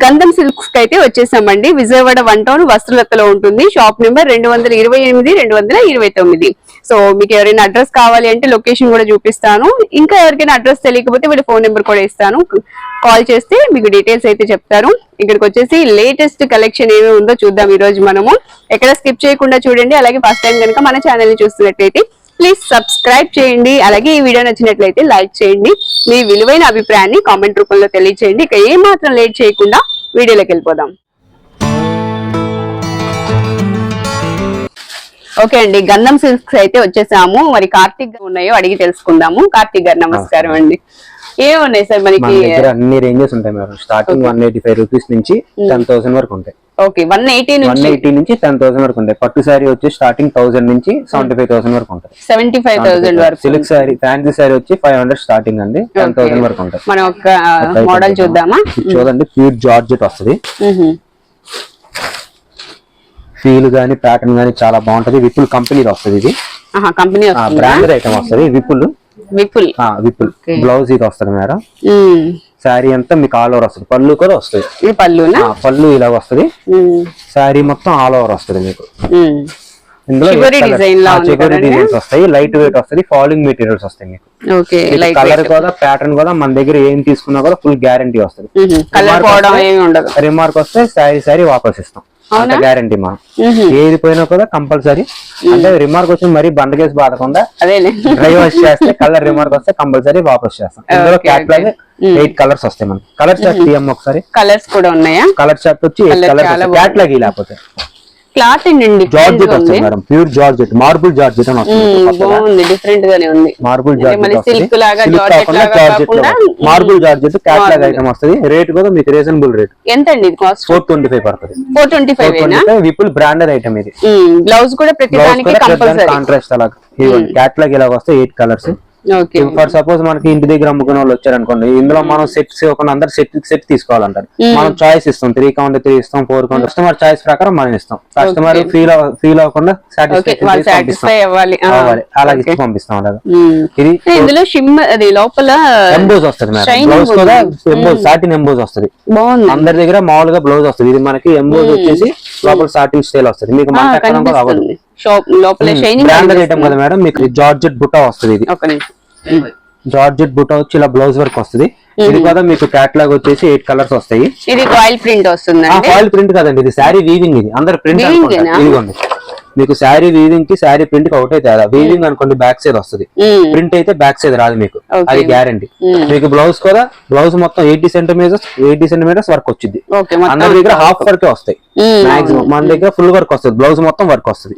గంధం సిల్క్స్ కి అయితే వచ్చేసామండి. విజయవాడ 1 టౌన్ వస్త్రలతలో ఉంటుంది. Shop number 228, 229. సో మీకు ఎవరైనా అడ్రస్ కావాలి అంటే లొకేషన్ కూడా చూపిస్తాను. ఇంకా ఎవరికైనా అడ్రస్ తెలియకపోతే వీళ్ళ ఫోన్ నెంబర్ కూడా ఇస్తాను. కాల్ చేస్తే మీకు డీటెయిల్స్ అయితే చెప్తారు. ఇక్కడికి వచ్చేసి లేటెస్ట్ కలెక్షన్ ఏమి ఉందో చూద్దాం ఈ రోజు మనము. ఎక్కడ స్కిప్ చేయకుండా చూడండి. అలాగే ఫస్ట్ టైం కనుక మన ఛానల్ ని చూస్తున్నట్లయితే ప్లీజ్ సబ్స్క్రైబ్ చేయండి. అలాగే ఈ వీడియో నచ్చినట్లయితే లైక్ చేయండి. మీ విలువైన అభిప్రాయాన్ని కామెంట్ రూపంలో తెలియచేయండి. ఇక ఏ మాత్రం లేట్ చేయకుండా వీడియోలోకి వెళ్ళిపోదాం. ఓకే అండి, గంధం సిల్క్స్ అయితే వచ్చేసాము. మరి కార్తీక్ ఉన్నాయో అడిగి తెలుసుకుందాము. కార్తీక్ గారు నమస్కారం అండి. ఏమున్నాయి సార్ మనకి? అన్ని రేంజెస్ ఉంటాయి మేడం. స్టార్టింగ్ 185 రూపీస్ నుంచి 10,000 వరకు ఉంటాయి. ఓకే, 180 నుంచి 10,000 వరకు ఉంటాయి. పట్టు శారీ వచ్చి స్టార్టింగ్ 1000 నుంచి 75,000 వరకు ఉంటాయి. 75,000 వరకు. సిల్క్ శారీ, ఫ్యాన్సీ శారీ వచ్చి 500 స్టార్టింగ్ అండి, 10,000 వరకు ఉంటాయి. మనం ఒక మోడల్ చూద్దామా? చూడండి, ప్యూర్ జార్జెట్ వస్తుంది. ఫీల్ గానీ ప్యాటర్న్ గానీ చాలా బాగుంటది. విపుల్ కంపెనీలో వస్తుంది. ఇది కంపెనీ బ్రాండెడ్ ఐటమ్ వస్తుంది. విపుల్ బ్లౌజ్ ఇది వస్తుంది మేడం. శారీ అంతా మీకు ఆల్ ఓవర్ వస్తుంది. పళ్ళు కూడా వస్తుంది. పళ్ళు ఇలా వస్తుంది. శారీ మొత్తం ఆల్ ఓవర్ వస్తుంది మీకు. ఇందులో చెగోరీ డిజైన్స్ వస్తాయి. లైట్ వెయిట్ వస్తుంది. ఫాలింగ్ మెటీరియల్స్ వస్తాయి మీకు. కలర్ కూడా ప్యాటర్న్ కూడా మన దగ్గర ఏం తీసుకున్నా కూడా ఫుల్ గ్యారంటీ వస్తుంది. రిమార్క్ వస్తే శారీ వాపస్ ఇస్తాం. గ్యారంటీ మా ఏది పోయినా కూడా కంపల్సరీ. అంటే రిమార్క్ వచ్చి మరీ బండకేసి బాధకుండా డ్రై వాష్ చేస్తే కలర్ రిమార్క్ వస్తే కంపల్సరీ వాపస్ చేస్తాం. ఇందులో క్యాట్లాగ్ 8 కలర్స్ వస్తాయి మనకి. కలర్ చార్ట్ తీయమ్మ ఒకసారి. కలర్స్ కూడా ఉన్నాయా? కలర్ చార్ట్ వచ్చి 8 కలర్స్. క్యాట్లాగ్ లేకపోతే క్లాత్ ఏంటండి? జార్జెట్ వస్తుంది madam. Pure georgette, marble georgette అని వస్తుంది. బాగుంది, డిఫరెంట్ గానే ఉంది. Marble georgette, marble georgette catalogue item వస్తుంది. రేట్ కూడా మీకు రీజనబుల్ రేట్. ఎంత అండి ఇది కాస్ట్? 425 పడుతుంది. 425 విపుల్ బ్రాండెడ్ ఐటమ్ ఇది. బ్లౌజ్ కూడా ప్రతి దానికి కంపల్సరీ కాంట్రాస్ట్ అలాగా. క్యాట్లాగ్ ఇలా వస్తాయి 8 కలర్స్. ఫర్ సపోజ్ మనకి ఇంటి దగ్గర అమ్ముకునే వాళ్ళు వచ్చారు అనుకోండి, ఇందులో మనం సెట్స్ ఇవ్వకుండా అందరు సెట్ తీసుకోవాలంటారు. మనం చాయిస్ ఇస్తాం. 3 కౌంట్ 3 ఇస్తాం, 4 కౌంట్. కస్టమర్ చాయిస్ ప్రకారం మనం ఇస్తాం. కస్టమర్ ఫీల్ అవ్వకుండా సాటిస్ఫై అవ్వాలి అలా ఇచ్చి పంపిస్తాం. అలాగా ఇది ఇందులో లోపల ఎంబోజ్ వస్తుంది మేడం. బ్లౌజ్ కూడా ఎంబోజ్, సాటిన్ ఎంబోజ్ వస్తుంది. అందరి దగ్గర మామూలుగా బ్లౌజ్ వస్తుంది. ఇది మనకి ఎంబోజ్ వచ్చేసి లోపల సాటిన్ స్టైల్ వస్తుంది. మీకు బ్రాండెడ్ ఐటమ్ కదా మేడం. మీకు జార్జెట్ బుటా వస్తుంది. ఇది జార్జెట్ బుటా వచ్చి ఇలా బ్లౌజ్ వర్క్ వస్తుంది. ఇది కూడా మీకు క్యాట్లాగ్ వచ్చేసి 8 కలర్స్ వస్తాయి. ఇది ఆయిల్ ప్రింట్ వస్తుంది. ఆయిల్ ప్రింట్ కదండి, ఇది శారీ వీవింగ్. ఇది అందరు ప్రింట్ ఇదిగోండి. మీకు శారీ వీవింగ్ కి శారీ ప్రింట్ కి ఒకటే తేడా. వీవింగ్ అనుకోండి బ్యాక్ సైడ్ వస్తుంది, ప్రింట్ అయితే బ్యాక్ సైడ్ రాదు మీకు. అది గ్యారంటీ. మీకు బ్లౌజ్ కూడా బ్లౌజ్ మొత్తం 80 సెంటీమీటర్స్ వర్క్ వచ్చింది. అందరి దగ్గర హాఫ్ వర్క్ వస్తాయి మాక్సిమం. మన దగ్గర ఫుల్ వర్క్ వస్తుంది. బ్లౌజ్ మొత్తం వర్క్ వస్తుంది.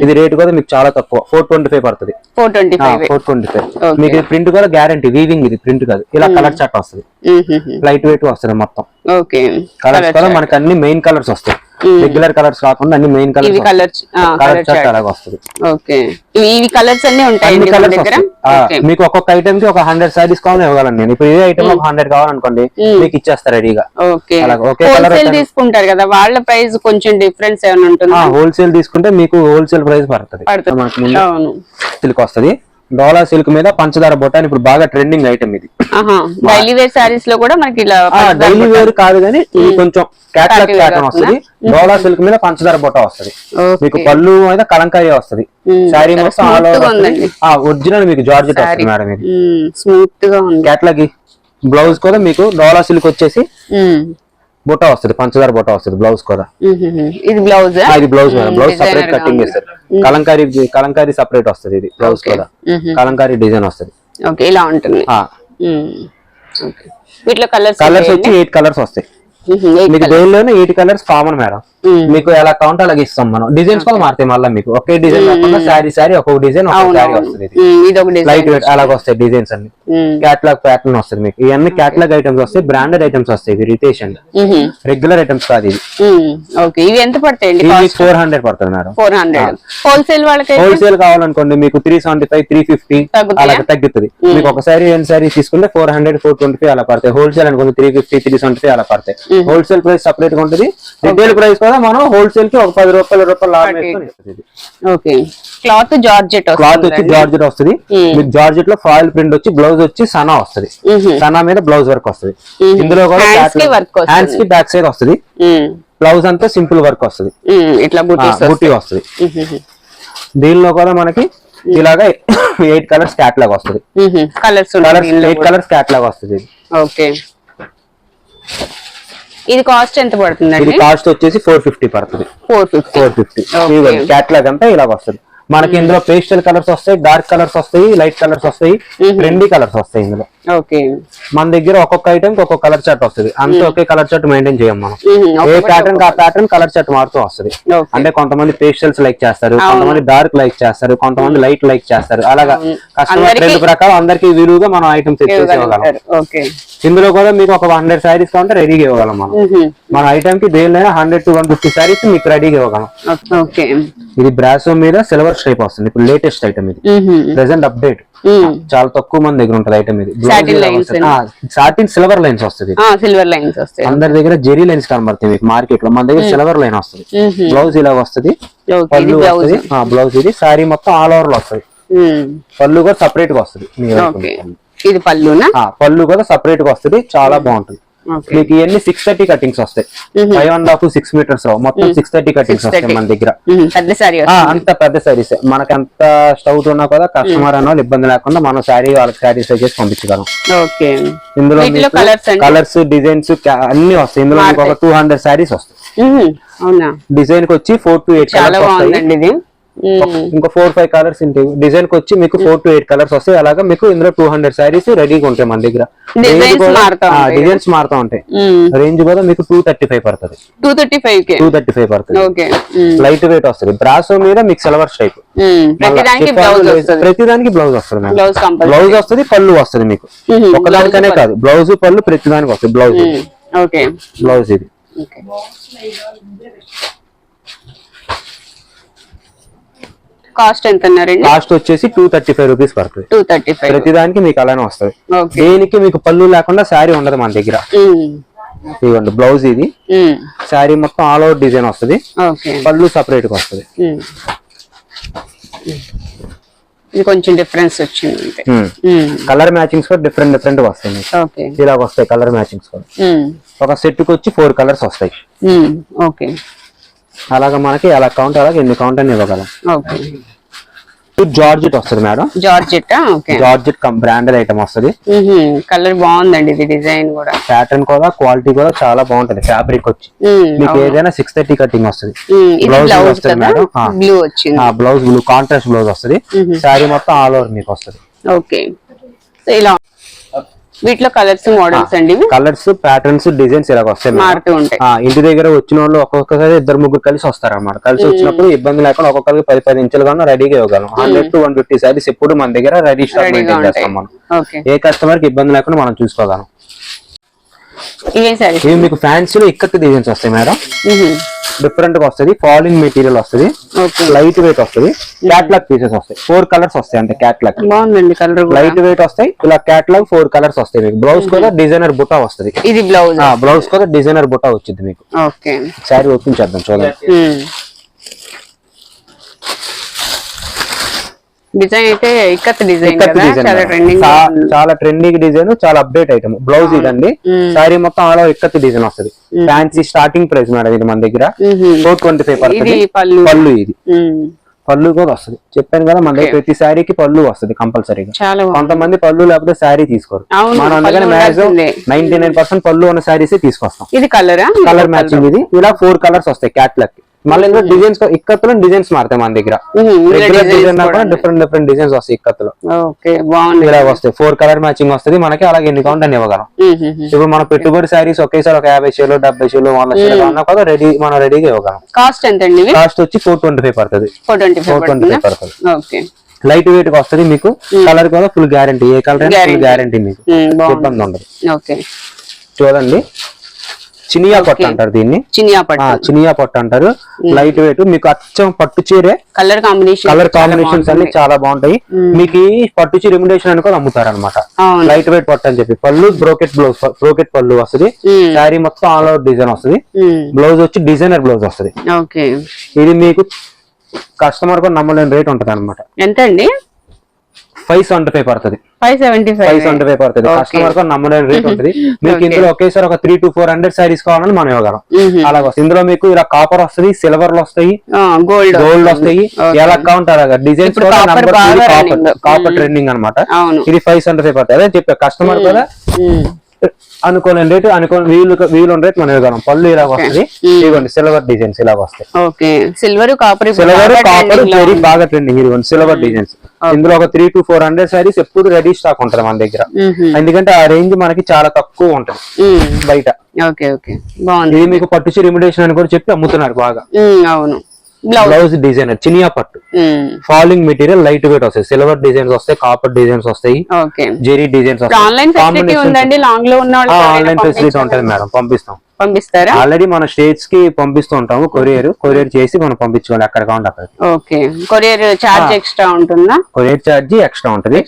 ఇది రేట్ కూడా మీకు చాలా తక్కువ, 425 పడుతుంది. 425. మీకు ప్రింట్ కూడా గ్యారంటీ. వీవింగ్ ఇది ప్రింట్ కాదు. ఇలా కలర్ చార్ట్ వస్తుంది. లైట్ వెయిట్ వస్తుంది మొత్తం. కలర్స్ కూడా మనకి అన్ని మెయిన్ కలర్స్ వస్తాయి. రెగ్యులర్ కలర్స్ కాకుండా అన్ని మెయిన్ కలర్ చార్ట్ అలాగ వస్తుంది. మీకు ఒక్కొక్క ఐటమ్ కి ఒక 100 సారీస్ కావాలని ఇవ్వగలను నేను. ఇప్పుడు ఇదే ఐటమ్ ఒక 100 కావాలనుకోండి మీకు ఇచ్చేస్తారు రెడీగా. ఒకే కలర్ తీసుకుంటారు కదా, వాళ్ళ ప్రైస్ కొంచెం డిఫరెన్స్ ఏమైనా ఉంటుంది? హోల్సేల్ తీసుకుంటే మీకు హోల్సేల్ ప్రైస్ పడుతుంది. సిల్క్ వస్తుంది. డోలా సిల్క్ మీద పంచదార బొటాన్ ఇప్పుడు బాగా ట్రెండింగ్ ఐటమ్. ఇది డైలీ వేర్ సారీస్ లో కూడా మనకి డైలీ వేర్ కాదు కానీ కొంచెం క్యాట్లాగ్ ప్యాటర్న్ వస్తుంది. డోలా సిల్క్ మీద పంచదార బొట్ట వస్తుంది. మీకు పళ్ళు మీద కలంకారీ వస్తుంది. శారీ మొత్తం ఆల్ ఓవర్ ఒరిజినల్ మీకు జార్జెట్ వస్తుంది మేడం. ఇది స్మూత్ గా ఉంది. క్యాట్లాగ్ బ్లౌజ్ కూడా మీకు డోలా సిల్క్ వచ్చేసి బొట్ట వస్తుంది. పంచదార బొట్ట వస్తుంది. బ్లౌజ్ కూడా ఇది blouse madam. Blouse separate cutting చేస్తారు. కలంకారీ సపరేట్ వస్తుంది. ఇది బ్లౌజ్ కూడా కలంకారీ డిజైన్ వస్తుంది. ఇలా ఉంటుంది. వీటిలో కలర్స్ వచ్చి 8 కలర్స్ వస్తాయి. మీకు దేనిలోనే 8 కలర్స్ కామన్ మేడం. మీకు ఎలా కౌంట్ అలాగే ఇస్తాం మనం. డిజైన్స్ కూడా మారుతాయి. మళ్ళీ మీకు ఒకే డిజైన్ కాకుండా శారీ ఒక్కొక్క డిజైన్ వస్తుంది. లైట్ వెయిట్ అలాగ వస్తాయి డిజైన్స్ అన్ని. క్యాట్లాగ్ ప్యాటర్న్ వస్తుంది మీకు. ఇవన్నీ క్యాట్లాగ్ ఐటమ్స్ వస్తాయి. బ్రాండెడ్ ఐటమ్స్ వస్తాయి. ఇవి రిటేష్ అండి, రెగ్యులర్ ఐటమ్స్ కాదు. ఇవి ఎంత పడతాయి? 400 పడుతుంది మేడం. 400. హోల్సేల్ వాళ్ళకి హోల్సేల్ కావాలనుకోండి మీకు 375, 350 అలా తగ్గుతుంది. మీకు ఒకసారి ఎన్ని సారీ తీసుకుంటే 400, 425 అలా పడతాయి. హోల్సేల్ అనుకోండి 350, 375 అలా పడతాయి. హోల్సేల్ ప్రైస్ సపరేట్ గా ఉంటుంది. రిటైల్ ప్రైస్ కూడా కూడా మనం హోల్సేల్ కి ఒక 10 రూపాయలు లాభం వేసుకొని ఇస్తుంది. ఓకే, క్లాత్ జార్జెట్ వచ్చి జార్జెట్ వస్తుంది మీకు. జార్జెట్ లో ఫాయిల్ ప్రింట్ వచ్చి బ్లౌజ్ వచ్చి సనా వస్తుంది. సనా మీద బ్లౌజ్ వర్క్ వస్తుంది. ఇందులో కూడా హ్యాండ్స్ కి బ్యాక్ సైడ్ వస్తుంది. బ్లౌజ్ అంతా సింపుల్ వర్క్ వస్తుంది. ఇట్లా బూటీ వస్తుంది. దీనిలో కూడా మనకి ఇలాగా 8 కలర్స్ క్యాట్లాగ్ వస్తుంది. 8 కలర్స్ క్యాట్లాగ్ వస్తుంది. ఓకే, ఇది కాస్ట్ ఎంత పడుతుంది? ఇది కాస్ట్ వచ్చేసి 450 పడుతుంది. 450 క్యాట్లాగ్ అంతా ఇలాగ వస్తుంది మనకి. ఇందులో పేస్టల్ కలర్స్ వస్తాయి, డార్క్ కలర్స్ వస్తాయి, లైట్ కలర్స్ వస్తాయి, ట్రెండీ కలర్స్ వస్తాయి ఇందులో. ఓకే, మన దగ్గర ఒక్కొక్క ఐటమ్ ఒక్కొక్క కలర్ చార్ట్ వస్తుంది. అంతే ఒకే కలర్ చార్ట్ మెయింటైన్ చేయం మనం. ఏ ప్యాటర్న్ ఆ ప్యాటర్న్ కలర్ చార్ట్ మారుతూ వస్తుంది. అంటే కొంతమంది పేస్టల్స్ లైక్ చేస్తారు, కొంతమంది డార్క్ లైక్ చేస్తారు, కొంతమంది లైట్ లైక్ చేస్తారు. అలాగా కస్టమర్ ట్రెండ్ ప్రకారం అందరికి విలువగా మనం ఐటమ్స్ తెచ్చేసి ఇవ్వగలం. ఇందులో కూడా మీకు ఒక 100 శారీస్ కావాలంటే రెడీగా ఇవ్వగలం మనం. మన ఐటమ్ కి దేనిలో 100 to 150 శారీస్ మీకు రెడీగా ఇవ్వగలం. ఇది బ్రాసో మీద సిల్వర్ స్ట్రైప్ వస్తుంది. ఇప్పుడు లేటెస్ట్ ఐటమ్ ఇది, ప్రెసెంట్ అప్డేట్. చాలా తక్కువ మంది దగ్గర ఉంటది ఐటమ్ ఇది. సాటిన్ సిల్వర్ లైన్స్ వస్తుంది. అందరి దగ్గర జెరీ లైన్స్ కనబడతాయి మీకు మార్కెట్ లో. మన దగ్గర సిల్వర్ లైన్ వస్తుంది. బ్లౌజ్ ఇలా వస్తుంది, పళ్ళు వస్తుంది. బ్లౌజ్ ఇది సారీ మొత్తం ఆల్ ఓవర్ లో వస్తుంది. పళ్ళు కూడా సపరేట్ గా వస్తుంది. ఇది పళ్ళునా? పళ్ళు కూడా సపరేట్ గా వస్తుంది. చాలా బాగుంటుంది. మీకు ఇవన్నీ 630 కటింగ్స్ వస్తాయి. 5.5 6 మీటర్స్ మొత్తం 630 కటింగ్స్ వస్తాయి మన దగ్గర. అంత పెద్ద సారీస్ మనకి ఎంత స్టౌట్ ఉన్నా కూడా కస్టమర్ అన్న వాళ్ళు ఇబ్బంది లేకుండా మనం శారీ వాళ్ళకి శారీస్ చేసి పంపించగలం. ఇందులో కలర్స్ డిజైన్స్ అన్ని వస్తాయి. ఇందులో మీకు ఒక 200 శారీస్ వస్తాయి. డిజైన్ కి వచ్చి 4 to 8 కలర్స్ వస్తాయి. ఇంకో 4-5 కలర్స్ ఉంటాయి. డిజైన్ కి వచ్చి మీకు 4 to 8 కలర్స్ వస్తాయి. అలాగా మీకు ఇందులో 200 శారీస్ రెడీగా ఉంటాయి మన దగ్గర. డిజైన్స్ మారుతా ఉంటాయి. రేంజ్ కూడా మీకు 235 పడుతుంది. 235 పడుతుంది. లైట్ వెయిట్ వస్తుంది. బ్రాసో మీద మీకు సిల్వర్ స్ట్రైప్. ప్రతిదానికి బ్లౌజ్ వస్తుంది. బ్లౌజ్ వస్తుంది, పళ్ళు వస్తుంది మీకు. ఒకదానికనే కాదు, బ్లౌజ్ పళ్ళు ప్రతిదానికి వస్తుంది. బ్లౌజ్ ఇది. కాస్ట్ ఎంత? కాస్ట్ వచ్చేసి 235 రూపీస్ పడుతుంది. ప్రతిదానికి మీకు అలానే వస్తుంది. దేనికి మీకు పళ్ళు లేకుండా శారీ ఉండదు మన దగ్గర. ఇవ్వండి బ్లౌజ్ ఇది. శారీ మొత్తం ఆల్ ఓవర్ డిజైన్ వస్తుంది. పళ్ళు సపరేట్ గా వస్తుంది. ఇది కొంచెం డిఫరెన్స్ వచ్చింది. కలర్ మ్యాచింగ్స్ కూడా డిఫరెంట్ వస్తాయి. ఇలాగ వస్తాయి కలర్ మ్యాచింగ్స్ కూడా. ఒక సెట్ కి వచ్చి 4 కలర్స్ వస్తాయి. అలాగా మనకి ఎలా కౌంట్ అలాగే ఎన్ని కౌంట్ అని ఇవ్వగలం. జార్జెట్ వస్తుంది మేడం. జార్జెట్ బ్రాండెడ్ ఐటమ్ వస్తుంది. కలర్ బాగుందండి. ఇది డిజైన్ కూడా, ప్యాటర్న్ కూడా, క్వాలిటీ కూడా చాలా బాగుంటది. ఫ్యాబ్రిక్ వచ్చి మీకు ఏదైనా 630 కటింగ్ వస్తుంది. బ్లౌజ్ వస్తుంది madam. Blouse blue contrast blouse వస్తుంది. శారీ మొత్తం ఆల్ ఓవర్ మీకు వస్తుంది. ఇలా వీటిలో కలర్స్ మోడల్స్ అండి. కలర్స్ ప్యాటర్న్స్ డిజైన్స్ ఇలా వస్తాయి. ఇంటి దగ్గర వచ్చిన వాళ్ళు ఒక్కొక్కసారి 2-3 కలిసి వస్తారు అన్నమాట. కలిసి వచ్చినప్పుడు ఇబ్బంది లేకుండా ఒక్కొక్కరికి 10 ఇంచులు గాను రెడీగా ఇవ్వగలం. 100 to 150 శారీస్ ఎప్పుడు మన దగ్గర రెడీ స్టాక్ మెయింటైన్ చేస్తాం మనం. ఏ కస్టమర్ కి ఇబ్బంది లేకుండా మనం చూసుకోగలం. ఇవి మీకు ఫ్యాన్సీలో ఇక్కత్ డిజైన్స్ వస్తాయి మేడం. డిఫరెంట్ గా వస్తుంది. ఫాలింగ్ మెటీరియల్ వస్తుంది. లైట్ వెయిట్ వస్తుంది. క్యాట్లాగ్ పీసెస్ వస్తాయి. 4 కలర్స్ వస్తాయి. అంటే క్యాట్లాగ్ లైట్ వెయిట్ వస్తాయి. ఇలా క్యాట్లాగ్ 4 కలర్స్ వస్తాయి మీకు. బ్లౌజ్ కూడా డిజైనర్ బుటా వస్తుంది. ఇది బ్లౌజ్. బ్లౌజ్ కూడా డిజైనర్ బుటా వచ్చింది మీకు. శారీ ఓపెన్ చేద్దాం చూడండి. డిజైన్ అయితే ఇక్కత్ డిజైన్ చాలా ట్రెండింగ్ డిజైన్, చాలా అప్డేట్ ఐటమ్. బ్లౌజ్ ఇదండి. శారీ మొత్తం ఆల్ ఇక్కత్ డిజైన్ వస్తుంది. ఫ్యాన్సీ స్టార్టింగ్ ప్రైస్ మేడం ఇది మన దగ్గర 425 పడుతుంది. పళ్ళు ఇది. పళ్ళు కూడా వస్తుంది. చెప్పాను కదా మన దగ్గర ప్రతి శారీకి పళ్ళు వస్తుంది కంపల్సరీగా. కొంతమంది పళ్ళు లేకపోతే శారీ తీసుకోరు. మనం అందుకని మ్యాక్సిమం 99% పళ్ళు ఉన్న శారీస్ తీసుకొస్తాం. ఇది కలర్ మ్యాచింగ్. ఇది ఇలా 4 కలర్స్ వస్తాయి క్యాట్లాగ్. మళ్ళీ ఇందులో డిజైన్స్ ఇక్కత్తులో డిజైన్స్ మారుతాయి మన దగ్గర. డిఫరెంట్ డిజైన్స్ వస్తాయి ఇక్కత్తులో. ఇలా వస్తాయి. 4 కలర్ మ్యాచింగ్ వస్తుంది మనకి. అలాగే ఎన్ని కౌంట్ అని ఇవ్వగలం. ఇప్పుడు మన పెట్టుబడి శారీస్ ఒకేసారి ఒక 50 చీరలు 70 చీరలు 100 చీరలు అన్నా కూడా మనం రెడీగా ఇవ్వగలం. కాస్ట్ ఎంత? కాస్ట్ వచ్చి 425 పడుతుంది. 425 పడుతుంది. లైట్ వెయిట్ గా వస్తుంది మీకు. కలర్ కూడా ఫుల్ గ్యారంటీ. ఏ కలర్ అయినా ఫుల్ గ్యారంటీ మీకు. ఇబ్బంది ఉండదు. ఓకే చూడండి చినియా పట్టు అంటారు దీన్ని, చినియా పట్టు అంటారు. లైట్ వెయిట్, మీకు అచ్చం పట్టు చీరే. కలర్ కాంబినేషన్స్ అన్ని చాలా బాగుంటాయి. మీకు ఈ పట్టు చీర ఇమిటేషన్ అని కూడా అమ్ముతారు అనమాట. లైట్ వెయిట్ పట్టు అని చెప్పి. పళ్ళు బ్రోకెట్ పళ్ళు వస్తుంది. శారీ మొత్తం ఆల్ ఓవర్ డిజైన్ వస్తుంది. బ్లౌజ్ వచ్చి డిజైనర్ బ్లౌజ్ వస్తుంది. ఇది మీకు కస్టమర్ కూడా నమ్మలేని రేట్ ఉంటది అనమాట. ఎంత అండి? 575 పడుతుంది. 575 పడుతుంది. కస్టమర్ గా నమ్మలేని రేట్ ఉంటుంది. మీకు ఇందులో ఒకేసారి ఒక 300 to 400 సారీస్ కావాలని మనం ఇవ్వగలం. అలాగే వస్తుంది. ఇందులో మీకు ఇలా కాపర్ వస్తుంది, సిల్వర్ లో వస్తాయి, గోల్డ్ వస్తాయి, ఎలా కావాలి అలాగా డిజైన్స్ కాపర్ ట్రెండింగ్ అనమాట. ఇది 575 పడుతుంది. అదే చెప్పా కస్టమర్ కూడా అనుకోలేని రేటు, వీలు రేట్ మనం ఇవ్వగలం. పళ్ళు ఇలా వస్తుంది. ఇదిగోండి సిల్వర్ డిజైన్స్ ఇలా వస్తాయి. సిల్వర్ కాపర్ వెరీ బాగా ట్రెండింగ్. ఇదిగోండి సిల్వర్ డిజైన్స్. ఇందులో ఒక 300 to 400 సారీస్ ఎప్పుడు రెడీ స్టాక్ ఉంటది మన దగ్గర. ఎందుకంటే ఆ రేంజ్ మనకి చాలా తక్కువ ఉంటది బయట. ఇది మీకు పట్టు చీర ఇమిటేషన్ అని కూడా చెప్పి అమ్ముతున్నారు బాగా. బ్లౌజ్ డిజైనర్ చినియా పట్టు, ఫాలింగ్ మెటీరియల్, లైట్ వెయిట్ వస్తాయి. సిల్వర్ డిజైన్స్ వస్తాయి, కాపర్ డిజైన్స్ వస్తాయి, జెరీ డిజైన్స్ వస్తాయి. ఆన్లైన్ ఫెసిలిటీ ఉంటుంది మేడం, పంపిస్తారా? ఆల్రెడీ మన స్టేట్స్ కి పంపిస్తూ ఉంటాము. కొరియర్ చేసి మనం పంపించుకోవాలి ఎక్కడ కావాలి అక్కడ. కొరియర్ చార్జ్ ఎక్స్ట్రా ఉంటుందా? కొరియర్ చార్జ్ ఎక్స్ట్రా ఉంటుంది.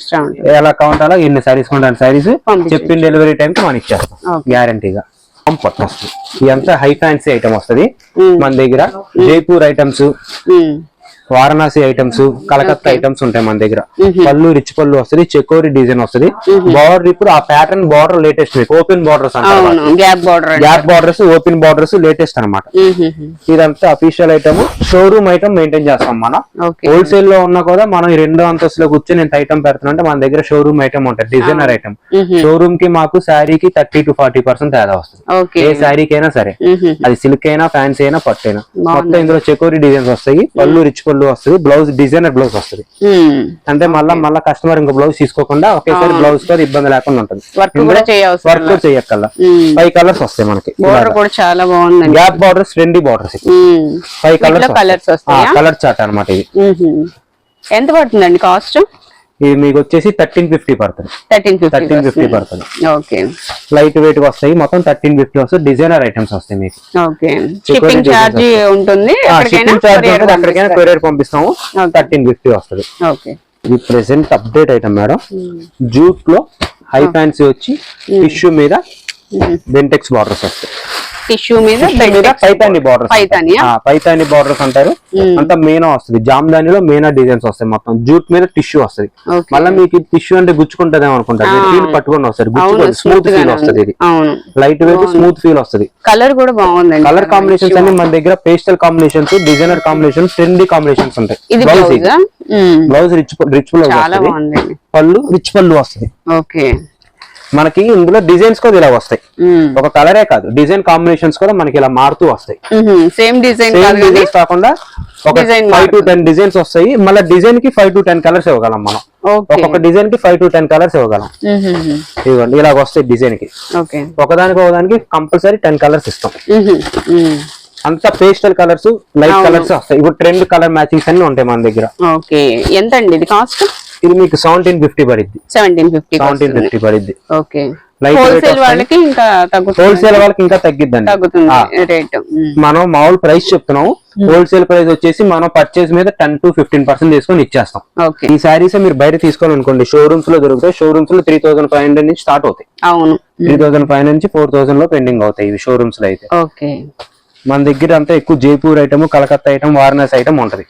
ఎలా కావాలంటే ఎన్ని సారీస్ కొంటాను సారీస్ చెప్పిన డెలివరీ టైం కి మనం ఇచ్చేస్తాం గ్యారంటీగా. పట్టు వస్తుంది. ఇదంతా హై ఫ్యాన్సీ ఐటమ్ వస్తుంది మన దగ్గర. Jaipur items, Varanasi items, Calcutta items ఉంటాయి మన దగ్గర. పళ్ళు రిచ్ పళ్ళు వస్తుంది, చెకోరి డిజైన్ వస్తుంది. బార్డర్ ఇప్పుడు ఆ ప్యాటర్న్ బార్డర్ లేటెస్ట్, మీకు ఓపెన్ బార్డర్స్ అంటారు. Gap borders, open borders latest అనమాట. ఇదంతా official item, showroom item maintain చేస్తాం మనం. హోల్సేల్ లో ఉన్నా కూడా మనం ఈ రెండో అంతస్తులో కూర్చొని నేను ఐటమ్ పెడుతున్నా అంటే మన దగ్గర షోరూమ్ ఐటమ్ ఉంటుంది, డిజైనర్ ఐటమ్. షోరూమ్ కి మాకు శారీకి 30 to 40% తేడా వస్తుంది. ఏ శారీకైనా సరే, అది సిల్క్ అయినా, ఫ్యాన్సీ అయినా, పట్టు అయినా. మొత్తం ఇందులో చెకోరి డిజైన్స్ వస్తాయి. పళ్ళు రిచ్ పళ్ళు వస్తుంది. బ్లౌజ్ డిజైనర్ బ్లౌజ్ వస్తుంది. అంటే మళ్ళా కస్టమర్ ఇంకో బ్లౌజ్ తీసుకోకుండా ఒకేసారి బ్లౌజ్ తో ఇబ్బంది లేకుండా ఉంటుంది. వర్క్ కూడా చేయక్కల్లా. 5 కలర్స్ వస్తాయి మనకి. చాలా బాగుంది. Gap borders, trendy borders, 5 colours colour chart అనమాట. ఇది ఎంత పడుతుందండి కాస్ట్? ఇది మీకు వచ్చేసి 1350 పడుతుంది. 1350 పడుతుంది. లైట్ వెయిట్ వస్తాయి. మొత్తం 1350 వస్తాయి. డిజైనర్ ఐటమ్స్ వస్తాయి మీకు. షిప్పింగ్ చార్జ్ ఉంటుంది. ఎక్కడికైనా కొరియర్ పంపిస్తాము. 1350 వస్తుంది. ఇది present update item madam. Jute లో హై ఫ్యాన్సీ వచ్చి టిష్యూ మీద బెంటెక్స్ బార్డర్స్ వస్తాయి. టిష్యూ మీద పైతాని బార్డర్స్ అంటారు. అంతా మీనా వస్తుంది. జామ్దానిలో మీనా డిజైన్స్ వస్తాయి. మొత్తం జూట్ మీద టిష్యూ వస్తుంది. మళ్ళీ మీకు టిష్యూ అంటే గుచ్చుకుంటదేమో అనుకుంటారు. ఫీల్ పట్టుకొని వస్తారు, స్మూత్ ఫీల్ వస్తుంది. ఇది లైట్ వెయిట్ స్మూత్ ఫీల్ వస్తుంది. కలర్ కూడా బాగుంది. కలర్ కాంబినేషన్స్ అన్ని మన దగ్గర pastel combinations, designer combinations, trendy combinations ఉంటాయి. బ్లౌజ్ రిచ్ బ్లౌజ్, పళ్ళు రిచ్ పళ్ళు వస్తుంది. మనకి ఇందులో డిజైన్స్ కూడా ఇలా వస్తాయి. ఒక కలరే కాదు, డిజైన్ కాంబినేషన్స్ కూడా మనకి ఇలా మారుతూ వస్తాయి. సేమ్ డిజైన్ కాకుండా ఒక 5 to 10 డిజైన్స్ వస్తాయి. మళ్ళీ డిజైన్ కి 5 to 10 కలర్స్ ఇవ్వగలం మనం. ఒక్కొక్క డిజైన్ కి 5 to 10 కలర్స్ ఇవ్వగలం. ఇవ్వండి ఇలా వస్తాయి డిజైన్ కి. ఒకదానికి కంపల్సరీ 10 కలర్స్ ఇస్తాం. అంతా పేస్టల్ కలర్స్, లైట్ కలర్స్ వస్తాయి. ఇప్పుడు ట్రెండ్ కలర్ మ్యాచింగ్స్ అన్ని ఉంటాయి మన దగ్గర. ఎంత అండి ఇది కాస్ట్? ఇది మీకు 1750 పడిద్ది. 1750 పడిద్ది. హోల్సేల్ వాళ్ళకి ఇంకా తగ్గిద్దండి రేట్. మనం మామూలు ప్రైస్ చెప్తున్నాం. హోల్సేల్ ప్రైస్ వచ్చేసి మనం పర్చేస్ మీద 10 to 15% తీసుకొని ఇచ్చేస్తాం. ఈ సారీస్ మీరు బయట తీసుకోవాలనుకోండి, షోరూమ్స్ లో దొరుకుతాయి. షోరూమ్స్ లో 3500 నుంచి స్టార్ట్ అవుతాయి. 3500 నుంచి 4000 లో పెండింగ్ అవుతాయి ఇవి షోరూమ్స్ లో అయితే. మన దగ్గర అంతా ఎక్కువ Jaipur item, Calcutta item, Varanasi item ఉంటది.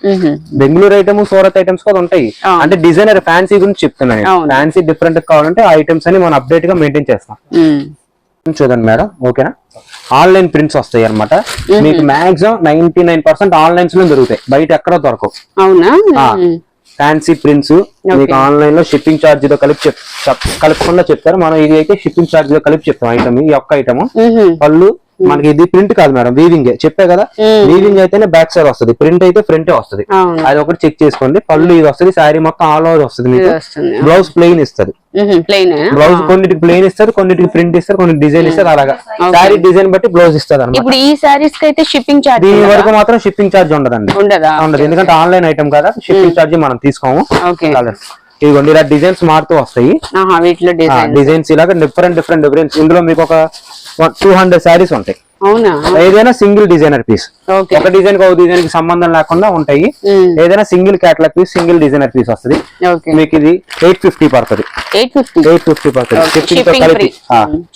బెంగళూరు ఐటమ్, సూరత్ ఐటమ్స్ కూడా ఉంటాయి. అంటే డిజైనర్ ఫ్యాన్సీ గురించి చెప్తున్నాను. ఫ్యాన్సీ డిఫరెంట్ కావాలంటే ఆ ఐటమ్స్ అని మనం అప్డేట్ గా మెయింటైన్ చేస్తాం. చూడండి మేడం, ఓకేనా? ఆన్లైన్ ప్రింట్స్ వస్తాయి అనమాట. మీకు మాక్సిమం 99% ఆన్లైన్స్ లో దొరుకుతాయి, బయట ఎక్కడో దొరకవు. ఫ్యాన్సీ ప్రింట్స్ మీకు ఆన్లైన్ లో షిప్పింగ్ ఛార్జ్ తో కలుపుకుండా చెప్తారు. మనం ఇది అయితే షిప్పింగ్ ఛార్జ్ తో కలిపి చెప్తాం. ఐటమ్ ఈ ఒక్క ఐటమ్ పళ్ళు మనకి ఇది ప్రింట్ కాదు మేడం, వీవింగ్. చెప్పే కదా, వీవింగ్ అయితేనే బ్యాక్ సైడ్ వస్తుంది, ప్రింట్ అయితే ఫ్రంట్ వస్తుంది. అది ఒకటి చెక్ చేసుకోండి. పళ్ళు ఇది వస్తుంది, శారీ మొత్తం ఆల్ ఓవర్ వస్తుంది. మీకు బ్లౌజ్ ప్లెయిన్ ఇస్తుంది. బ్లౌజ్ కొన్నిటికి ప్లెయిన్ ఇస్తారు, కొన్నిటికి ప్రింట్ ఇస్తారు, కొన్ని డిజైన్ ఇస్తారు. అలాగా శారీ డిజైన్ బట్టి బ్లౌజ్ ఇస్తారు అన్నమాట. ఇప్పుడు ఈ సారీస్ కి అయితే షిప్పింగ్ ఛార్జ్, దీని వరకు మాత్రం షిప్పింగ్ ఛార్జ్ ఉండదండి, ఉండదు. ఎందుకంటే ఆన్లైన్ ఐటమ్ కదా, షిప్పింగ్ ఛార్జ్ మనం తీసుకోము. ఇదిగోండి ఇలా డిజైన్స్ మారుతూ వస్తాయి. డిజైన్స్ ఇలాగా డిఫరెంట్. ఇందులో మీకు ఒక 200 శారీస్ ఉంటాయి. అవునా? ఏదైనా సింగిల్ డిజైనర్ పీస్, ఓకే. ఒక డిజైన్ కి ఒక డిజైన్ కి సంబంధం లేకుండా ఉంటాయి. ఏదైనా single catalogue piece, single designer piece వస్తుంది. ఓకే. మీకు ఇది 850 పడుతుంది. 850 పడుతుంది. షిప్పింగ్ తో కలిపి,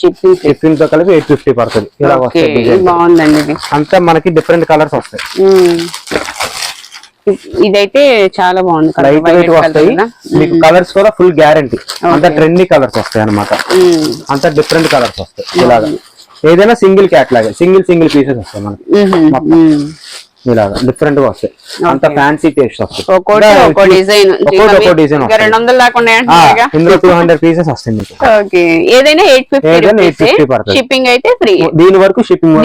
షిప్పింగ్ తో కలిపి 850 పడుతుంది. ఇలా వస్తాయి డిజైన్. బాగుందండి ఇది. అంతా మనకి డిఫరెంట్ కలర్స్ వస్తాయి. ఇదైతే చాలా బాగుంది. లైట్ వెయిట్ వస్తాయి మీకు. కలర్స్ కూడా ఫుల్ గ్యారంటీ. అంత ట్రెండీ కలర్స్ వస్తాయి అన్నమాట. అంత డిఫరెంట్ కలర్స్ వస్తాయి. ఇలాగా ఏదైనా సింగిల్ క్యాట్లాగ్, సింగిల్ పీసెస్ వస్తాయి మనకి. ఇలాగా డిఫరెంట్ గా వస్తాయి. అంత ఫ్యాన్సీ టేస్ట్ వస్తాయి. ఒక్కో డిజైన్ ఇందులో 200 పీసెస్ వస్తాయి మీకు. ఏదైనా 850 పడుతుంది. షిప్పింగ్ అయితే ఫ్రీ. దీని వరకు షిప్పింగ్,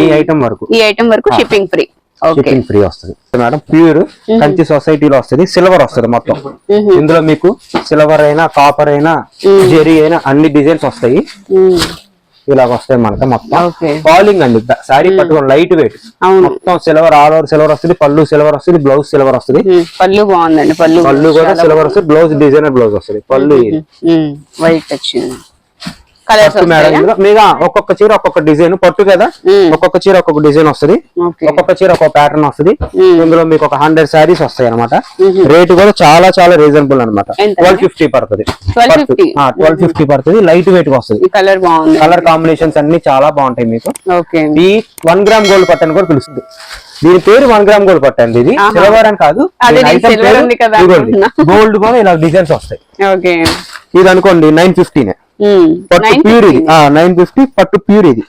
ఈ ఐటమ్ వరకు షిప్పింగ్ ఫ్రీ. షిప్పింగ్ ఫ్రీ వస్తుంది మేడం. ప్యూర్ కంచి సొసైటీలో వస్తుంది. సిల్వర్ వస్తుంది మొత్తం. ఇందులో మీకు సిల్వర్ అయినా, కాపర్ అయినా, జెరీ అయినా అన్ని డిజైన్స్ వస్తాయి. ఇలాగ వస్తాయి మనకి. మొత్తం ఫాలింగ్ అండి. శారీ పట్టుకోండి, లైట్ వెయిట్ మొత్తం సిల్వర్, ఆల్ ఓవర్ సిల్వర్ వస్తుంది. పళ్ళు సిల్వర్ వస్తుంది, బ్లౌజ్ సిల్వర్ వస్తుంది. పళ్ళు బాగుందండి. పళ్ళు కూడా సిల్వర్ వస్తుంది. బ్లౌజ్ డిజైనర్ బ్లౌజ్ వస్తుంది. పళ్ళు వైట్ వచ్చింది. ఒక్కొక్క చీర ఒక్కొక్క డిజైన్, పట్టు కదా, ఒక్కొక్క చీర ఒక్కొక్క డిజైన్ వస్తుంది. ఒక్కొక్క చీర ఒక్కొక్క ప్యాటర్న్ వస్తుంది. ఇందులో మీకు ఒక 100 శారీస్ వస్తాయి అనమాట. రేటు కూడా చాలా చాలా రీజనబుల్ అనమాట. 1250 పడుతుంది. 1250 పడుతుంది. లైట్ వెయిట్ వస్తుంది. కలర్ కాంబినేషన్స్ అన్ని చాలా బాగుంటాయి మీకు. ఈ 1 గ్రామ్ గోల్డ్ పట్టు అని కూడా పిలుస్తుంది. దీని పేరు 1 గ్రామ్ గోల్డ్ పట్టు అండి. ఇది సిల్వర్ అని కాదు, గోల్డ్ కూడా ఇలా డిజైన్స్ వస్తాయి. ఇది అనుకోండి 950 పట్టు ప్యూర్. ఇది 950 పట్టు ప్యూర్. ఇది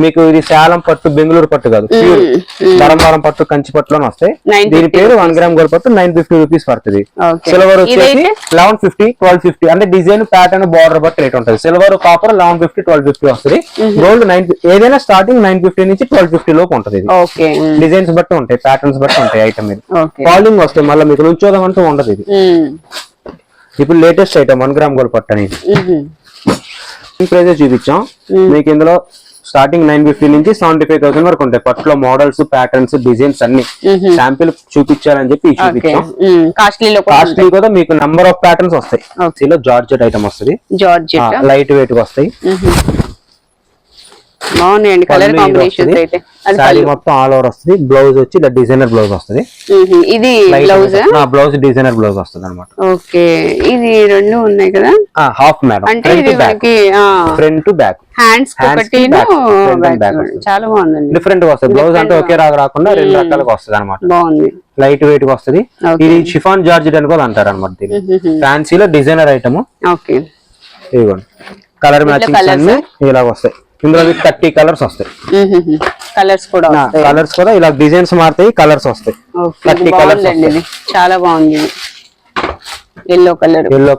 మీకు ఇది సేలం పట్టు, బెంగళూరు పట్టు కాదు, ప్యూర్ ధర్మవరం పట్టు, కంచి పట్టులోనే వస్తాయి. దీని పేరు 1 గ్రామ్ గోల్డ్ పట్టు. 950 రూపీస్ పడుతుంది. సిల్వర్ వచ్చేసి 1150, 1250. అంటే డిజైన్, ప్యాటర్న్, బార్డర్ బట్టి రేట్ ఉంటుంది. సిల్వర్, కాపర్ 1150, 1250 వస్తుంది. గోల్డ్ ఏదైనా స్టార్టింగ్ 950 నుంచి 1250 లోపు ఉంటుంది. డిజైన్స్ బట్టి ఉంటాయి, ప్యాటర్న్స్ బట్టి ఉంటాయి ఐటమ్. ఇది ఫాలింగ్ వస్తాయి. మళ్ళీ మీకు నుంచోదం అంటూ ఉండదు. ఇది ఇప్పుడు లేటెస్ట్ ఐటమ్ 1 గ్రామ్ గోల్డ్ పట్టు అనేది. ఈ ప్రైజెస్ చూపించాం మీకు. ఇందులో స్టార్టింగ్ 950 నుంచి 75,000 వరకు ఉంటాయి. పట్టులో మోడల్స్, ప్యాటర్న్స్, డిజైన్స్ అన్ని శాంపిల్ చూపించాలని చెప్పి చూపించాం. కాస్ట్లీ కూడా మీకు నంబర్ ఆఫ్ ప్యాటర్న్స్ వస్తాయి. ఇలా జార్జెట్ ఐటమ్ వస్తుంది. లైట్ వెయిట్ వస్తాయి. బాగున్నాయండి కలర్ కాంబినేషన్స్ అయితే. సారీ మొత్తం ఆల్ ఓవర్ వస్తుంది. బ్లౌజ్ వచ్చి డిజైనర్ బ్లౌజ్ వస్తుంది. ఇది బ్లౌజ్, బ్లౌజ్ డిజైనర్ బ్లౌజ్ వస్తుంది అనమాట. ఓకే. ఇది రెండు ఉన్నాయి కదా, హాఫ్ మేడం. అంటే ఇది మనకి ఫ్రంట్ టు బ్యాక్, హ్యాండ్స్ ఒకటి చాలా బాగుందండి. డిఫరెంట్ గా వస్తుంది. బ్లౌజ్ అంటే ఒకే రాకుండా 2 రకాలుగా వస్తుంది అనమాట. బాగుంది. లైట్ వెయిట్ వస్తుంది. ఇది షిఫాన్ జార్జెట్ అని కూడా అంటారు అనమాట. ఫ్యాన్సీలో డిజైనర్ ఐటమ్. ఓకే. ఇదిగోండి కలర్ మ్యాచింగ్ అన్ని ఇలా వస్తాయి. ఇందులో 30 కలర్స్ వస్తాయి. కలర్స్ కూడా ఇలా డిజైన్స్ మారుతాయి, కలర్స్ వస్తాయి. 30 కలర్స్ చాలా బాగుంది. ఎల్లో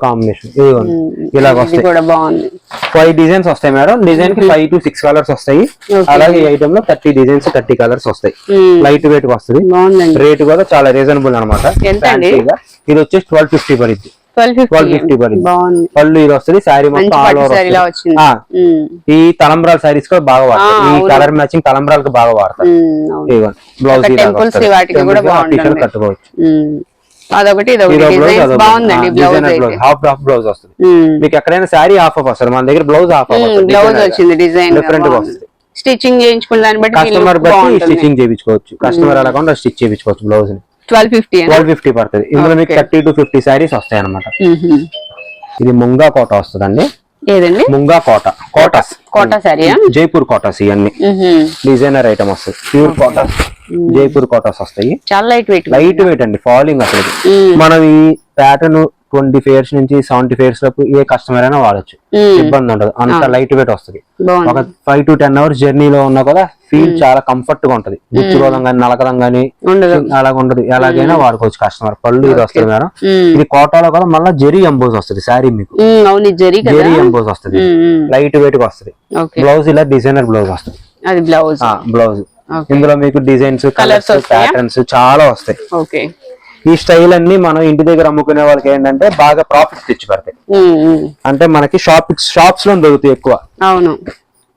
కాంబినేషన్ ఇలా వస్తాయి. 5 డిజైన్స్ వస్తాయి మేడం. డిజైన్ కి 5 to 6 కలర్స్ వస్తాయి. అలాగే ఈ ఐటమ్ లో 30 డిజైన్స్, 30 కలర్స్ వస్తాయి. లైట్ వెయిట్ వస్తుంది. రేట్ కూడా చాలా రీజనబుల్ అనమాట. ఇది వచ్చేసి 1250 పడుద్ది. 1250 పడుద్ది. పళ్ళు ఇది వస్తుంది. శారీ మొత్తం ఆల్ ఓవర్. ఈ తలంబ్రాల శారీస్ కూడా బాగా వాడతారు. ఈ కలర్ మ్యాచింగ్ తలంబ్రాలకు బాగా వాడతారు. బ్లౌజ్ కట్టుకోవచ్చు. హాఫ్ బ్లౌజ్ వస్తుంది. మీకు ఎక్కడైనా శారీ హాఫ్ వస్తుంది. మన దగ్గర బ్లౌజ్ హాఫ్ వచ్చింది. డిజైన్ డిఫరెంట్ గా వస్తుంది. స్టిచ్చింగ్ చేయించుకున్న దాన్ని బట్టి కస్టమర్ బట్టి స్టిచ్చింగ్ చేయించుకోవచ్చు. కస్టమర్ ఎలా కాకుండా స్టిచ్ చేయించుకోవచ్చు. బ్లౌజ్ 1250 పడుతుంది. ఇందులో మీకు 30 to 50 శారీస్ వస్తాయి అనమాట. ఇది ముంగా కోట వస్తుందండి. ఏదండి? ముంగా కోట సారీ, జైపూర్ కోటాస్. ఇవన్నీ డిజైనర్ ఐటమ్ వస్తాయి. ప్యూర్ కోటాస్, జైపూర్ కోటాస్ వస్తాయి. చాలా లైట్ వెయిట్ అండి. ఫాలింగ్ అసలు మనం ఈ ప్యాటర్న్ 20 ఫేర్స్ నుంచి 70 ఫేర్స్ వరకు ఏ కస్టమర్ అయినా వాడచ్చు. ఇబ్బంది ఉండదు. అంత లైట్ వెయిట్ వస్తుంది. ఒక 5 to 10 hours జర్నీలో ఉన్నా కూడా ఫీల్ చాలా కంఫర్ట్ గా ఉంటది. గుచ్చుకోవడం కానీ, నలకడం కానీ అలాగ ఉండదు. ఎలాగైనా వాడుకోవచ్చు కస్టమర్. పళ్ళు ఇది వస్తుంది మేడం. ఇది కోటాలో కూడా మళ్ళీ జెరీ ఎంబోజ్ వస్తుంది. శారీ మీకు జెరీ ఎంబోజ్ వస్తుంది. లైట్ వెయిట్ గా వస్తుంది. బ్లౌజ్ ఇలా డిజైనర్ బ్లౌజ్ వస్తుంది. బ్లౌజ్ ఇందులో మీకు డిజైన్స్, కలర్స్, ప్యాటర్న్స్ చాలా వస్తాయి. ఈ స్టైల్ అన్ని మనం ఇంటి దగ్గర అమ్ముకునే వాళ్ళకి ఏంటంటే బాగా ప్రాఫిట్స్ తెచ్చి పడతాయి. అంటే మనకి షాప్స్ లో దొరుకుతాయి ఎక్కువ.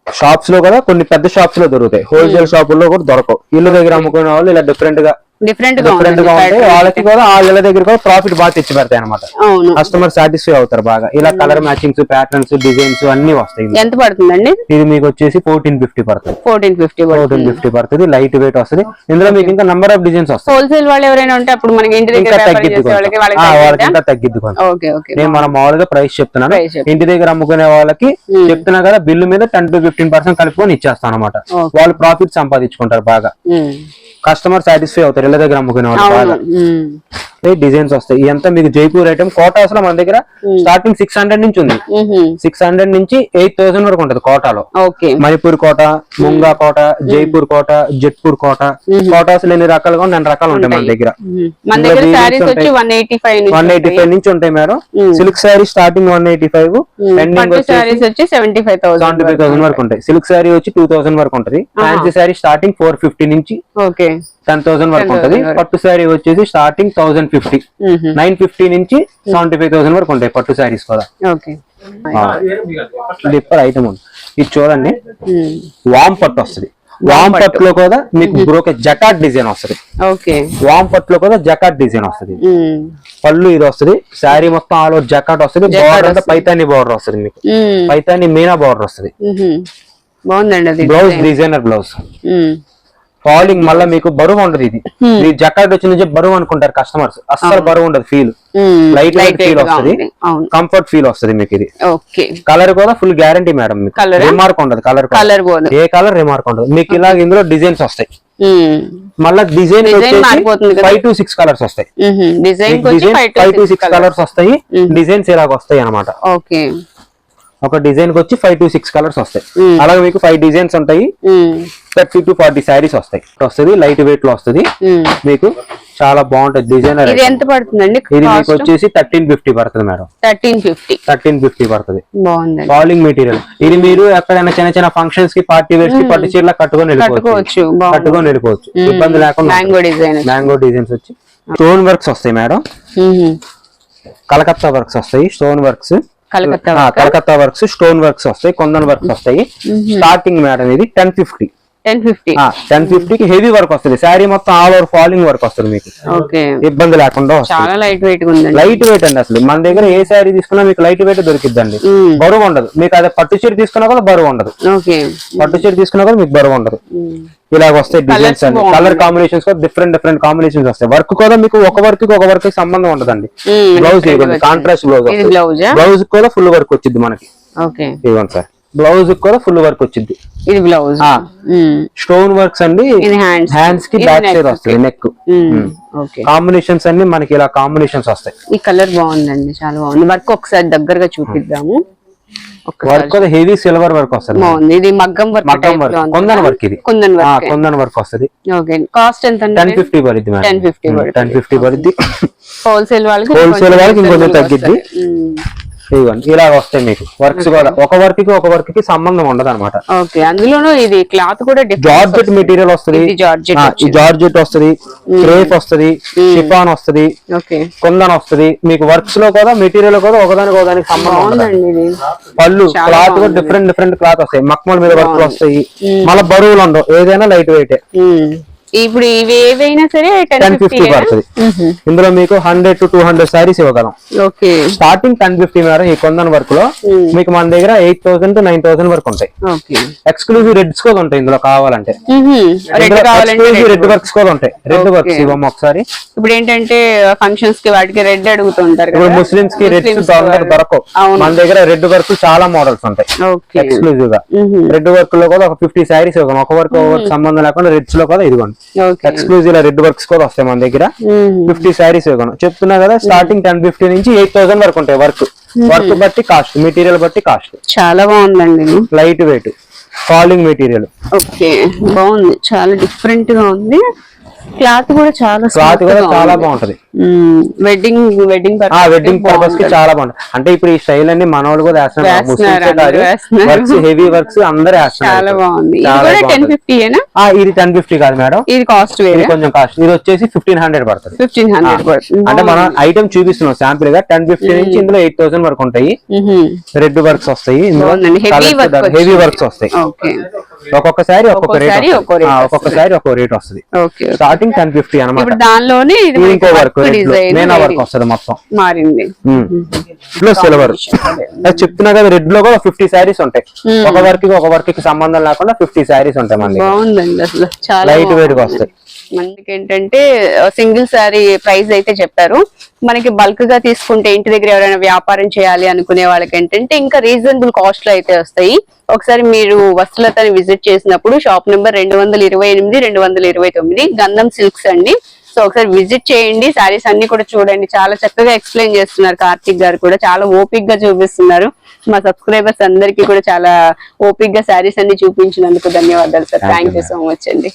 షాప్స్ లో కూడా కొన్ని పెద్ద షాప్స్ లో దొరుకుతాయి. హోల్సేల్ షాపుల్లో కూడా దొరకవు. ఇల్లు దగ్గర అమ్ముకునే వాళ్ళు ఇలా డిఫరెంట్ గా డిఫరెంట్ గా ఉంటాయి. వాళ్ళకి కూడా వాళ్ళ దగ్గర కూడా ప్రాఫిట్ బాగా తెచ్చి పెడతాయి అనమాట. కస్టమర్ సాటిస్ఫై అవుతారు బాగా. ఇలా కలర్ మ్యాచింగ్స్, ప్యాటర్న్స్, డిజైన్స్ అన్ని వస్తాయి. ఎంత పడుతుందండి ఇది? మీకు వచ్చేసి 1450 పడుతుంది. 1450 పడుతుంది. లైట్ వెయిట్ వస్తుంది. ఇందులో మీకు ఇంకా నంబర్ ఆఫ్ డిజైన్స్ వస్తాయి. హోల్సేల్ వాళ్ళు ఎవరైనా ఉంటే అప్పుడు మనకి ఇంటి దగ్గర వాళ్ళకి ఇంకా తగ్గిద్ది. నేను మనం మామూలుగా ప్రైస్ చెప్తున్నాను. ఇంటి దగ్గర అమ్ముకునే వాళ్ళకి చెప్తున్నా కదా, బిల్లు మీద 10 to 15% కలుపుకొని ఇచ్చేస్తాను అనమాట. వాళ్ళు ప్రాఫిట్ సంపాదించుకుంటారు బాగా. కస్టమర్ సాటిస్ఫై అవుతారు ఇళ్ళ దగ్గర అమ్ముకునే వాళ్ళు బాగా. డిజైన్స్ వస్తాయి. ఇదంతా మీకు జైపూర్ ఐటమ్. కోటాస్ లో మన దగ్గర స్టార్టింగ్ 600 నుంచి ఉంది. 600 నుంచి 8000 వరకు ఉంటది కోటాలో. మణిపూర్ కోట, ముంగా కోట, జైపూర్ కోట, జట్పూర్ కోట. కోటాస్ ఎన్ని రకాలుగా 9 రకాలు ఉంటాయి మన దగ్గర. 185 నుంచి ఉంటాయి madam. Silk sari starting 185, ending వచ్చి 75,000 వరకు ఉంటాయి. సిల్క్ శారీ వచ్చి 2000 వరకు ఉంటది. ఫ్యాన్సీ శారీ స్టార్టింగ్ 450 నుంచి 10,000 వరకు ఉంటది. పట్టు శారీ వచ్చేసి స్టార్టింగ్ 1050, 950 నుంచి 75,000 వరకు ఉంటాయి పట్టు శారీస్ కూడా. డిఫర్ ఐటమ్ ఉంది. ఇది చూడండి, వామ్ పట్టు వస్తుంది. వామ్ పట్టులో కూడా మీకు బ్రోకెట్ జకాట్ డిజైన్ వస్తుంది. వామ్ పట్టులో కూడా జకాట్ డిజైన్ వస్తుంది. పళ్ళు ఇది వస్తుంది. శారీ మొత్తం ఆల్ ఓవర్ జకాట్ వస్తుంది. బార్డర్ అంతా పైతాని బార్డర్ వస్తుంది. మీకు పైతాని మీనా బార్డర్ వస్తుంది. Blouse designer blouse. ఫాలింగ్ మళ్ళీ మీకు బరువు ఉండదు. ఇది జకాట్ వచ్చి నుంచి బరువు అనుకుంటారు కస్టమర్స్. అస్సలు బరువు ఉండదు. ఫీల్ లైట్ లైట్ ఫీల్ వస్తుంది. కంఫర్ట్ ఫీల్ వస్తుంది మీకు. ఇది కలర్ కూడా ఫుల్ గ్యారంటీ మేడం. మీకు రిమార్క్ ఉండదు. కలర్ ఏ కలర్ రిమార్క్ ఉండదు మీకు. ఇలా ఇందులో డిజైన్స్ వస్తాయి. మళ్ళీ డిజైన్ 5 to 6 కలర్స్ వస్తాయి. 5 to 6 కలర్స్ వస్తాయి. డిజైన్స్ ఇలాగ వస్తాయి అనమాట. ఒక డిజైన్ కి వచ్చి 5 to 6 కలర్స్ వస్తాయి. అలాగే మీకు 5 డిజైన్స్ ఉంటాయి. 30 to 40 శారీస్ వస్తుంది. లైట్ వెయిట్ లో వస్తుంది. మీకు చాలా బాగుంటది. డిజైనర్ ఎంత పడుతుందండి? ఇది మీకు వచ్చేసి 1350 పడుతుంది మేడం. 1350 పడుతుంది. Falling material. ఇది మీరు ఎక్కడైనా చిన్న చిన్న ఫంక్షన్స్ కి, పార్టీ వేర్స్ కి పట్టు చీరలా కట్టుకొని వెళ్ళిపోవచ్చు. ఇబ్బంది లేకుండా. మ్యాంగో డిజైన్స్ వచ్చి స్టోన్ వర్క్స్ వస్తాయి మేడం. కలకత్తా వర్క్స్ వస్తాయి. Stone works, Calcutta works, stone works వస్తాయి. కొందన్ వర్క్స్ వస్తాయి. స్టార్టింగ్ మేడం ఇది 1050. 1050 కి హెవీ వర్క్ వస్తుంది. శారీ మొత్తం ఆల్ ఓవర్ ఫాలింగ్ వర్క్ వస్తుంది. మీకు ఇబ్బంది లేకుండా చాలా లైట్ వెయిట్ అండి. అసలు మన దగ్గర ఏ శారీ తీసుకున్నా మీకు లైట్ వెయిట్ దొరికిద్దండి. బరువు ఉండదు మీకు. అదే పట్టు చీర తీసుకున్నా కూడా బరువు ఉండదు. పట్టు చీర తీసుకున్నా కూడా మీకు బరువు ఉండదు. ఇలాగ వస్తాయి డిజైన్స్ అండి. కలర్ కాంబినేషన్స్ కూడా డిఫరెంట్ కాంబినేషన్స్ వస్తాయి. వర్క్ కూడా మీకు ఒక వర్క్ సంబంధం ఉండదండి. బ్లౌజ్ కాంట్రాస్ట్ బ్లౌజ్ కూడా ఫుల్ వర్క్ వచ్చింది మనకి. ఇవ్వండి సార్. బ్లౌజ్ కూడా ఫుల్ వర్క్ వచ్చింది. ఇది బ్లౌజ్ స్టోన్ వర్క్స్ అండి. హ్యాండ్స్ కి బ్యాక్ సైడ్ వస్తాయి. నెక్ కాంబినేషన్స్ అన్ని మనకి ఇలా కాంబినేషన్స్ వస్తాయి. ఈ కలర్ బాగుందండి, చాలా బాగుంది. వర్క్ ఒకసారి దగ్గరగా చూపిద్దాము. వర్క్ కూడా హెవీ సిల్వర్ వర్క్ వస్తుంది. ఇది మగ్గం వర్క్, కొందన్ వర్క్. ఇది కొందన్ వర్క్ వస్తుంది. కాస్ట్ ఎంత? 1050 పడుద్ది. 1050 పడుద్ది. హోల్సేల్ వాళ్ళకి ఇంకొంచెం తగ్గిద్ది. ఇలా వస్తాయి మీకు వర్క్స్ కూడా. ఒక వర్క్ కి సంబంధం ఉండదు అనమాట. అందులోనూ ఇది క్లాత్ కూడా జార్జెట్ మెటీరియల్ వస్తుంది. జార్జెట్ వస్తుంది, క్రేప్ వస్తుంది, షిఫాన్ వస్తుంది, కొందన్ వస్తుంది. మీకు వర్క్స్ లో కూడా మెటీరియల్ కూడా ఒకదానికి సంబంధం ఉండదు. పళ్ళు క్లాత్ కూడా డిఫరెంట్ క్లాత్ వస్తాయి. మక్మల్ మీద వర్క్ వస్తాయి. మళ్ళీ బరువులు ఉండవు. ఏదైనా లైట్ వెయిట్. ఇప్పుడు ఇవి ఏవైనా సరే 1050 పడుతుంది. ఇందులో మీకు 100 to 200 శారీస్ ఇవ్వగలం. Starting 1050 madam. ఈ కొందన్ వర్క్ లో మీకు మన దగ్గర 8000 to 9000 వరకు ఉంటాయి. ఎక్స్క్లూజివ్ రెడ్స్ కూడా ఉంటాయి ఇందులో కావాలంటే. రెడ్ వర్క్స్ కూడా ఉంటాయి. రెడ్ వర్క్స్ ఇవ్వము ఒకసారి. ఇప్పుడు ఏంటంటే ఫంక్షన్స్ కి వాటికి రెడ్ అడుగుతుంటారు. ఇప్పుడు ముస్లిమ్స్ కి రెడ్స్ దొరకవు. మన దగ్గర రెడ్ వర్క్ చాలా మోడల్స్ ఉంటాయి ఎక్స్క్లూజివ్ గా. రెడ్ వర్క్ లో కూడా ఒక 50 శారీస్ ఇవ్వగలం. ఒక వర్క్ సంబంధం లేకుండా రెడ్స్ లో కూడా ఇదిగోండి ఎక్స్క్లూజివ్ రెడ్ వర్క్స్ కూడా వస్తాయి మన దగ్గర. 50 శారీస్ ఇవ్వగలం. చెప్తున్నా కదా, స్టార్టింగ్ 1050 నుంచి 8000 వరకు ఉంటాయి. వర్క్ బట్టి కాస్ట్, మెటీరియల్ బట్టి కాస్ట్. చాలా బాగుందండి. Light weight falling material. బాగుంది, చాలా డిఫరెంట్ గా ఉంది. క్లాత్ కూడా చాలా బాగుంటది. వెడ్డింగ్ పర్పస్ కి చాలా బాగుంటది. అంటే ఇప్పుడు ఈ స్టైల్ అన్ని మనోళ్ళు కూడా వేస్తున్నారు. హెవీ వర్క్స్ అందరూ వేస్తున్నారు. ఇది 1050 కాదు మేడం. ఇది కాస్ట్ కొంచెం కాస్ట్. ఇది వచ్చేసి 1500 పడుతుంది. అంటే మనం ఐటమ్ చూపిస్తున్నాం శాంపుల్ గా. 1050 నుంచి ఇందులో 8000 వరకు ఉంటాయి. రెడ్ వర్క్స్ వస్తాయి. హెవీ వర్క్స్ వస్తాయి. ఒక్కొక్క శారీ ఒక్కొక్క రేట్, ఒక్కొక్క శారీ ఒక్కొక్క రేట్ వస్తుంది. స్టార్టింగ్ 1050 అనమాట. దానిలోనే ఇంకో వర్క్ మేనా వర్క్ వస్తుంది మొత్తం మారింది. సిల్వర్ చెప్తున్నా కదా, రెడ్ లో కూడా 50 శారీస్ ఉంటాయి. ఒక వర్క్ కి సంబంధం లేకుండా 50 శారీస్ ఉంటాయి. బాగుందండి అసలు, చాలా లైట్ వెయిట్ గా వస్తాయి. మనకి ఏంటంటే సింగిల్ సారీ ప్రైస్ అయితే చెప్పారు. మనకి బల్క్ గా తీసుకుంటే ఇంటి దగ్గర ఎవరైనా వ్యాపారం చేయాలి అనుకునే వాళ్ళకి ఏంటంటే ఇంకా రీజనబుల్ కాస్ట్ లో అయితే వస్తాయి. ఒకసారి మీరు వస్త్రలతని విజిట్ చేసినప్పుడు షాప్ నెంబర్ 228, 229 గంధం సిల్క్స్ అండి. సో ఒకసారి విజిట్ చేయండి, శారీస్ అన్ని కూడా చూడండి. చాలా చక్కగా ఎక్స్ప్లెయిన్ చేస్తున్నారు కార్తిక్ గారు కూడా, చాలా ఓపిక్ గా చూపిస్తున్నారు. మా సబ్స్క్రైబర్స్ అందరికీ కూడా చాలా ఓపిక్ గా శారీస్ అన్ని చూపించినందుకు ధన్యవాదాలు sir. Thank you so much అండి.